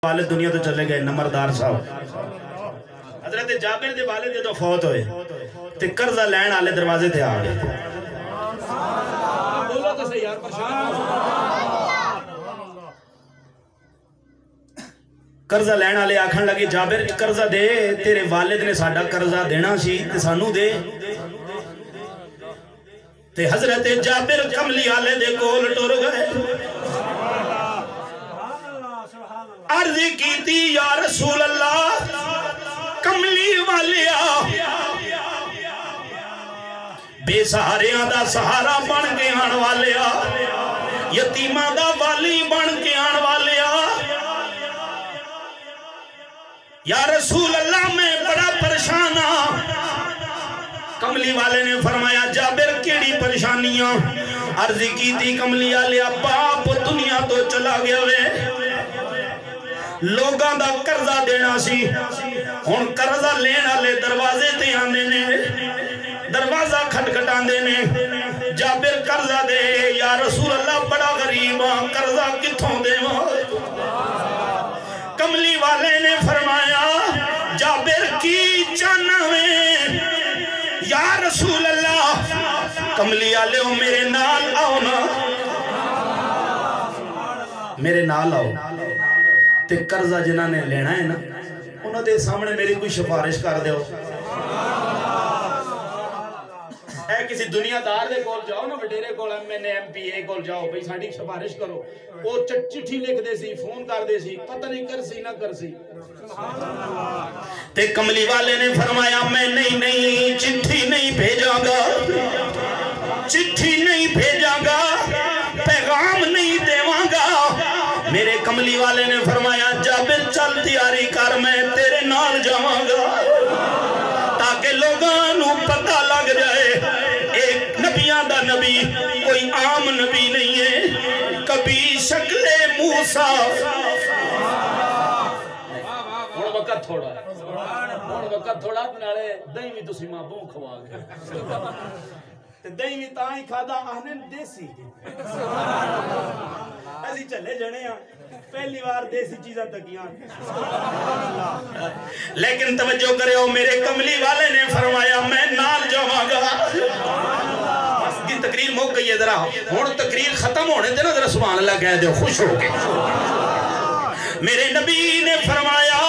والد دنیا تو چلے گئے نمردار صاحب حضرت جابر دے والد جدوں فوت ہوئے تے قرضہ لین والے دروازے تے آ گئے بولو تے صحیح یار پریشان قرضہ لین والے آکھن لگے جابر قرضہ دے تیرے والد نے ساڈا قرضہ دینا سی تے سانو دے تے حضرت جابر کملی والے دے کول ٹر گئے عرض کیتی یا رسول اللہ کملی والیا بے سہاریاں دا سہارا بن کے آن والیا یتیماں دا والی بن کے آن والیا یا رسول اللہ میں بڑا پریشان ہاں کملی والے نے فرمایا جابر کیڑی پریشانیاں عرض کیتی کملی والیا باپ دنیا تو چلا گیا وے لوگاں دا قرضہ دینا سی ہن قرضہ لین والے دروازے تے آندے نے دروازہ کھٹکھٹاندے نے جابر قرضہ دے یا رسول اللہ بڑا غریب ہاں قرضہ کتھوں دیواں کملی والے نے فرمایا جابر کی چاہنا وے یا رسول اللہ کملی والے میرے نال آؤ نا میرے نال آؤ تے قرضہ جنہاں نے لینا ہے نا انہوں دے سامنے میری کوئی سفارش کر دے ہو اے کسی دنیا دار دے کول جاؤ نا وڈیرے کول M N A M P A کول جاؤ بھئی ساڈی سفارش کرو او چٹھی لکھ دے سی فون کر دے سی پتہ نہیں کر سی نہ کر سی تے کملی والے نے فرمایا میں نہیں چٹھی نہیں بھیجاں گا چٹھی نہیں بھیجاں گا پیغام نہیں دیواں گا میرے کملی والے نے فرمایا جابر چل تیاری کر میں تیرے نال جاواں گا تاکہ لوگاں نو پتہ لگ جائے ایک نبیاں دا نبی کوئی عام نبی نہیں ہے کبھی شکل موسیٰ ہون وقت تھوڑا نالے دہی بھی تسی ماں بوں کھوا گئے دہی بھی تاں ہی کھادا آہنے دیسی ایسی چلے جنے ہیں پہلی بار دیسی چیزیں تکیاں لیکن توجہ کرے ہو میرے کملی والے نے فرمایا میں نال جاواں گا بس دی تقریر موک گئی ہے ذرا ہون تقریر ختم ہونے دے نا ذرا سبحان اللہ کہہ دے خش ہو کے میرے نبی نے فرمایا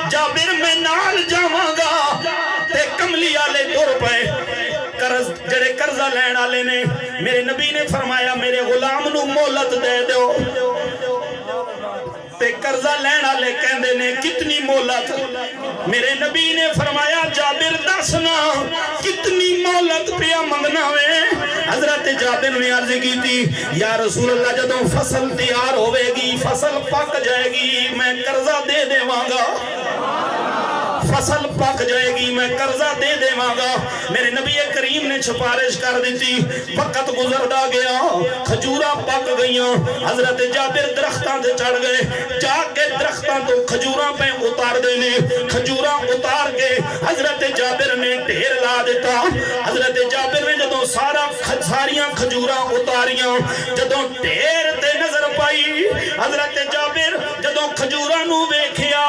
جابر میں نال جاواں گا تے کملی والے ٹر پئے جڑے قرضہ لین والے نے میرے نبی نے فرمایا میرے غلام نو مہلت دے دو تے قرضہ لین والے کہندے نے کتنی مہلت میرے نبی نے فرمایا جابر دسنا کتنی مہلت پیا منگنا وے حضرت جابر نے عرض کی تھی یا رسول اللہ جدوں فصل تیار ہوے گی فصل پک جائے گی میں قرضہ دے دیواں گا فصل پک جائے گی میں قرضہ دے دیواں گا میرے نبی کریم نے سفارش کر دیتی وقت گزردا گیا کھجوراں پک گئیاں حضرت جابر درختاں تے چڑھ گئے جا کے درختاں تو کھجوراں پہ اتار دینے کھجوراں اتار کے حضرت جابر نے ڈھیر لا دیتا حضرت جابر نے جدوں ساریاں کھجوراں اتاریاں جدوں ڈھیر تے نظر پائی حضرت جابر جدوں کھجوراں نو ویکھیا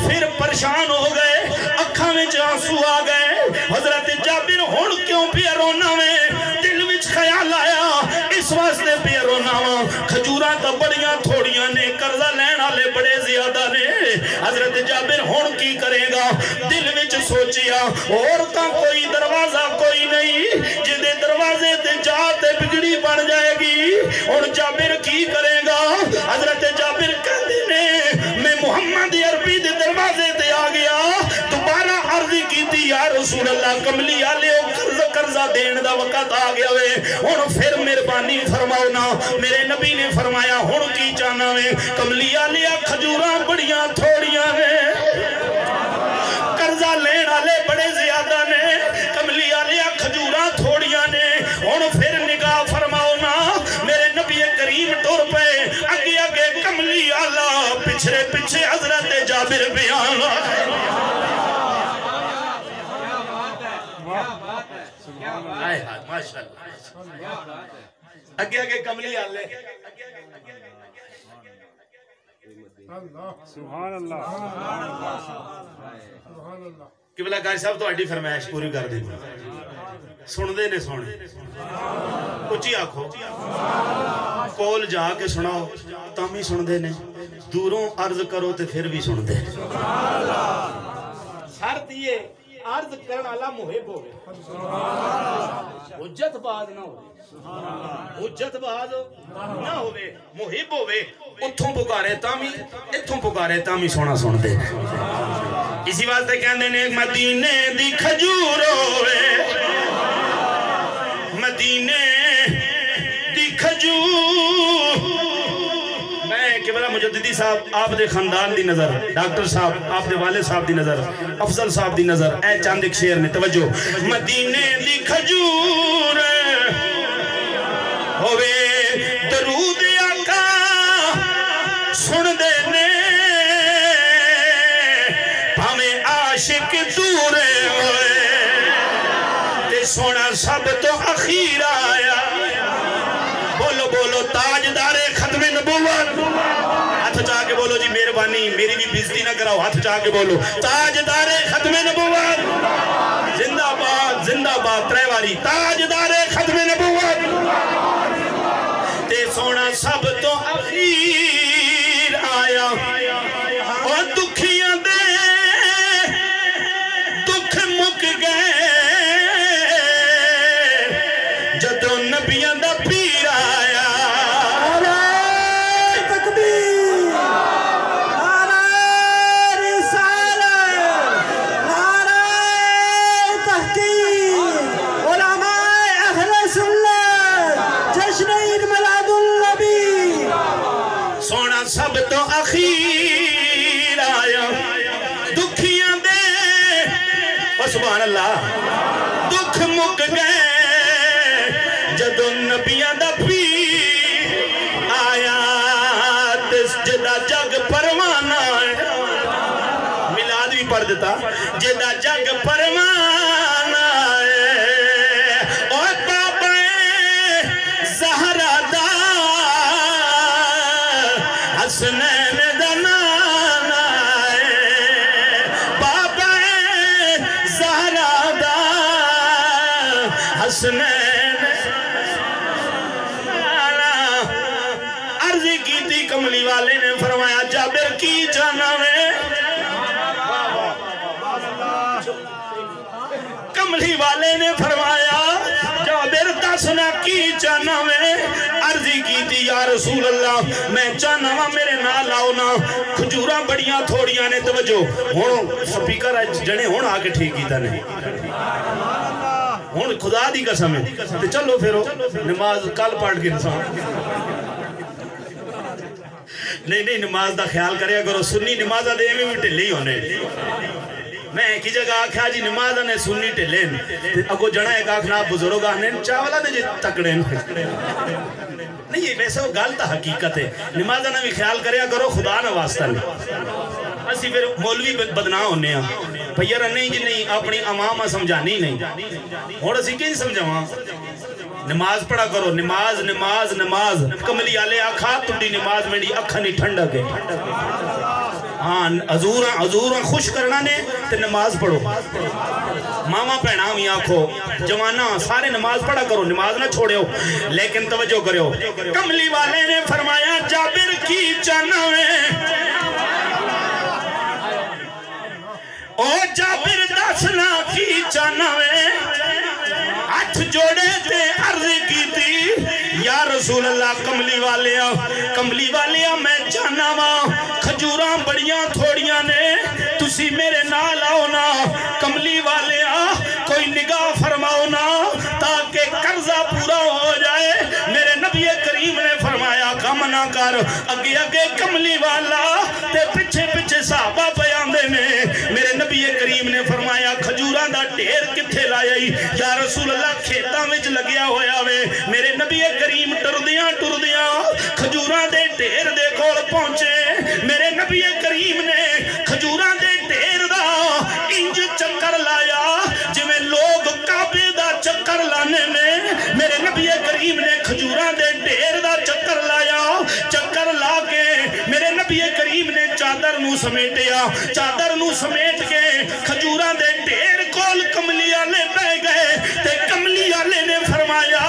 پھر پریشان ہو گئے اکھاں وچ آنسو آ گئے حضرت جابر ہن کیوں پیا رونا وے دل وچ خیال آیا اس واسطے پیا رونا وا کھجوراں تے بڑیاں تھوڑیاں نے قرضہ لین والے بڑے زیادہ نے حضرت جابر ہن کی کرے گا دل وچ سوچیا اور تاں کوئی دروازہ کوئی نہیں جدے دروازے تے جا تے بگڑی بن جائے گی ہن جابر کی کرے گا حضرت جابر کہندے نے میں محمد عربی دے دروازے تے آ گیا دوبارہ عرض کیتی یا رسول اللہ کملی والے قرضہ دین دا وقت آ گیا وے ہن پھر مہربانی فرماؤ نا میرے نبی نے فرمایا ہن کی چاہنا وے کملی والے کھجوراں بڑیاں تھوڑیاں نے قرضہ لین والے بڑے زیادہ نے کملی والے کھجوراں تھوڑیاں نے ہن پھر نگاہ فرماؤ نا میرے نبی کریم ٹر پئے اگے اگے کملی والا پچھے پچھے حضرت جابر بیان ماشاءاللہ اگے اگے کملی والے سبحان اللہ قبلہ قاری صاحب تو اڈی فرمائش پوری کر دی سن دے نے سن اچھی آنکھو کول جا کے سناؤ تامی سن دے نے دوروں عرض کرو تے پھر بھی سن دے شرط یہ عرض کرن والا محب ہوئے حجت باز نہ ہوئے حجت باز نہ ہوئے محب ہوئے اتھوں پکارے تامی اتھوں پکارے تامی سونا سن دے اسی واسطے کہندے نے مدینے دی کھجور ہوئے مدینے دی کھجور میں قبلہ مجددی صاحب آپ دے خاندان دی نظر ڈاکٹر صاحب آپ دے والد صاحب دی نظر افضل صاحب دی نظر اے چاند ایک شعر نے توجہ مدینے دی کھجور ہوئے درود آقا سن دے نے ہمیں عاشق دور ہوئے تے سونا سب تو اخیر آیا بولو بولو تاجدار ختم نبوت ہاتھ چاہ کے بولو جی مہربانی میری بھی بزدی نہ کراؤ ہاتھ چاہ کے بولو تاجدار ختم نبوت زندہ باد تریواری تاجدار ختم نبوت تے سونا سب تو اخیر آیا اور دکھیاں دے دکھ مک گئے جدوں نبیاں دا پیر آیا سب تو اخیر آیا دکھیاں دے سبحان اللہ دکھ مک گئے جدوں نبیاں دا پیر آیا جدا جگ پروانہ میلاد بھی پڑھ دیتا جدا جگ پروانہ اور بابا زہرا دا حسنین دا نانا بابا زہرا دا حسنین عرض کی تھی کملی والے نے فرمایا جابر کی جانا میں کملی والے نے فرمایا جابر دسنا کی جانا میں عرضی کی تھی یا رسول اللہ میں چاہنا وا میرے نال آؤ نا کھجوراں بڑیاں تھوڑیاں نے توجہ ہن سپیکر جنے ہن آ کے ٹھیک کیتا نے ہن خدا دی قسم ہے تے چلو پھرو نماز کل پڑھ کے نہیں نماز دا خیال کریا کرو سنی نمازاں دے میں بھی ٹھلے ہی ہونے میں ایک ہی جگہ آکھا جی نماز نے سنی ٹھلین اگو جنا ایک آکھنا بزرگ آنے چاولا نے جی تکڑین نہیں یہ ویسے وہ گالتا حقیقت ہے نماز نے بھی خیال کریا کرو خدا نہ واسطہ نہیں اسی پھر مولوی بدنا ہونے ہیں پھئیر نہیں جی نہیں اپنی عوام سمجھانی نہیں اور اسی کہیں سمجھاواں نماز پڑھا کرو نماز نماز نماز کملی آلے آکھا تُھڑی نماز میں دی اکھا نہیں ٹھنڈا گئے ہاں حضوراں خوش کرنا نے تے نماز پڑھو ماما پہنا ہمیں آنکھو جوانا سارے نماز پڑھا کرو نماز نہ چھوڑے ہو لیکن توجہ کرے ہو کملی والے نے فرمایا جابر کی جانا میں او جابر دسنا کی جانا میں ہاتھ جوڑے تے عرض کی تھی یا رسول اللہ کملی والیا میں جانا ماں کھجوراں بڑیاں تھوڑیاں نے تسی میرے نال آؤ نا کملی والیا کوئی نگاہ فرماؤ نا تاکہ قرضہ پورا ہو جائے میرے نبی کریم نے فرمایا کم نہ کر اگے اگے کملی والا تے پچھے پچھے صحابہ بیان دے نے میرے نبی کریم نے فرمایا کھجوراں دا ڈھیر کتھے لائے یا رسول اللہ کھیتاں وچ لگیا ہویا وے میرے نبی کریم ٹردیاں کھجوراں دے ڈھیر دے کول پہنچے میرے نبی کریم نے کھجوراں دے ڈھیر دا انج چکر لایا جویں لوگ کعبے دا چکر لانے نے میرے نبی کریم نے کھجوراں دے ڈھیر دا چکر لایا چکر لا کے میرے نبی کریم نو سمیٹیا چادر نو سمیٹ کے کھجوراں دے ڈھیر کول کملی والے بہ گئے تے کملی والے نے فرمایا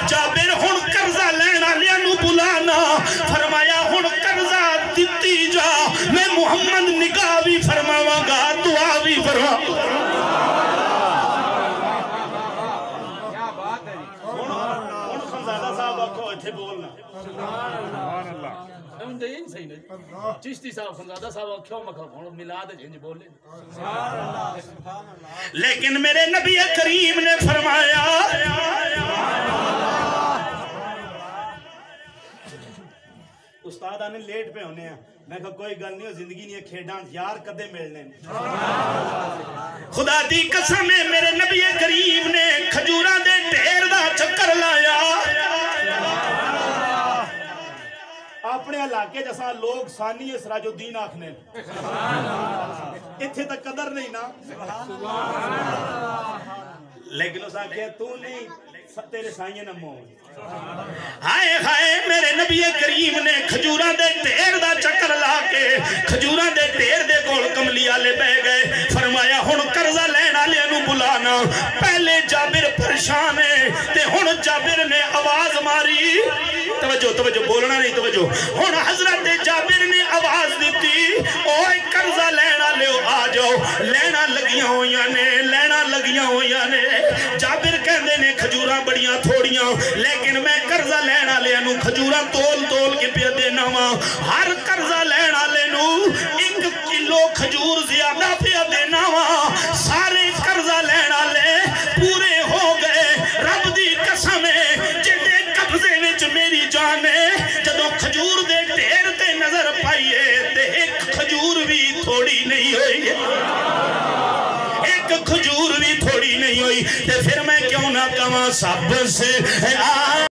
جابر ہن قرضہ لین والے نو بلانا فرمایا ہن قرضہ دتی جا میں محمد نگاہ بھی فرماواں گا دعا بھی فرماواں چشتی صاحب خنزادہ صاحب کیوں مکھا ملاد جنج بولے لیکن میرے نبی کریم نے فرمایا استاد آنے لیٹ پہ ہونے ہیں میں کہا کوئی گل نہیں ہو زندگی نہیں ہے کھیڑان یار کدے ملنے خدا دی قسم ہے میرے نبی کریم نے کھجوراں دے ڈھیر دا چکر لایا اپنے علاقے جیسا لوگ ثانی سراج الدین آکھنے اتھے تک قدر نہیں نا لیکن اس آکھے تو نہیں تیرے سائیں نمو ہائے ہائے میرے نبی کریم نے کھجوراں دے ڈھیر دا چکر لا کے کھجوراں دے ڈھیر دے کول کملی والے بہ گئے فرمایا ہن قرضہ لین والے نو بلانا پہلے جابر پریشان ہے تے ہن جابر نے آواز ماری توجہ بولنا نہیں توجہ ہن حضرت جابر نے آواز دیتی اوے قرضہ لین والے آ جاؤ لینا لگیاں ہویاں نے جابر کہندے نے کھجوراں بڑیاں تھوڑیاں لیکن میں قرضہ لین والے نو کھجوراں تول کے پیا دینا وا ہر قرضہ لین والے نو 1 کلو کھجور زیادہ پیا دینا وا سارے قرضہ لین والے پورے ہو گئے رب دی قسم ہے جڑے قبضے وچ میری جان ہے جدوں کھجور دے ڈھیر تے نظر پائیے تے ایک کھجور بھی تھوڑی نہیں ہوئی ایک کھجور بھی تھوڑی نہیں ہوئی تے پھر میں کیوں نہ کہاں سب سے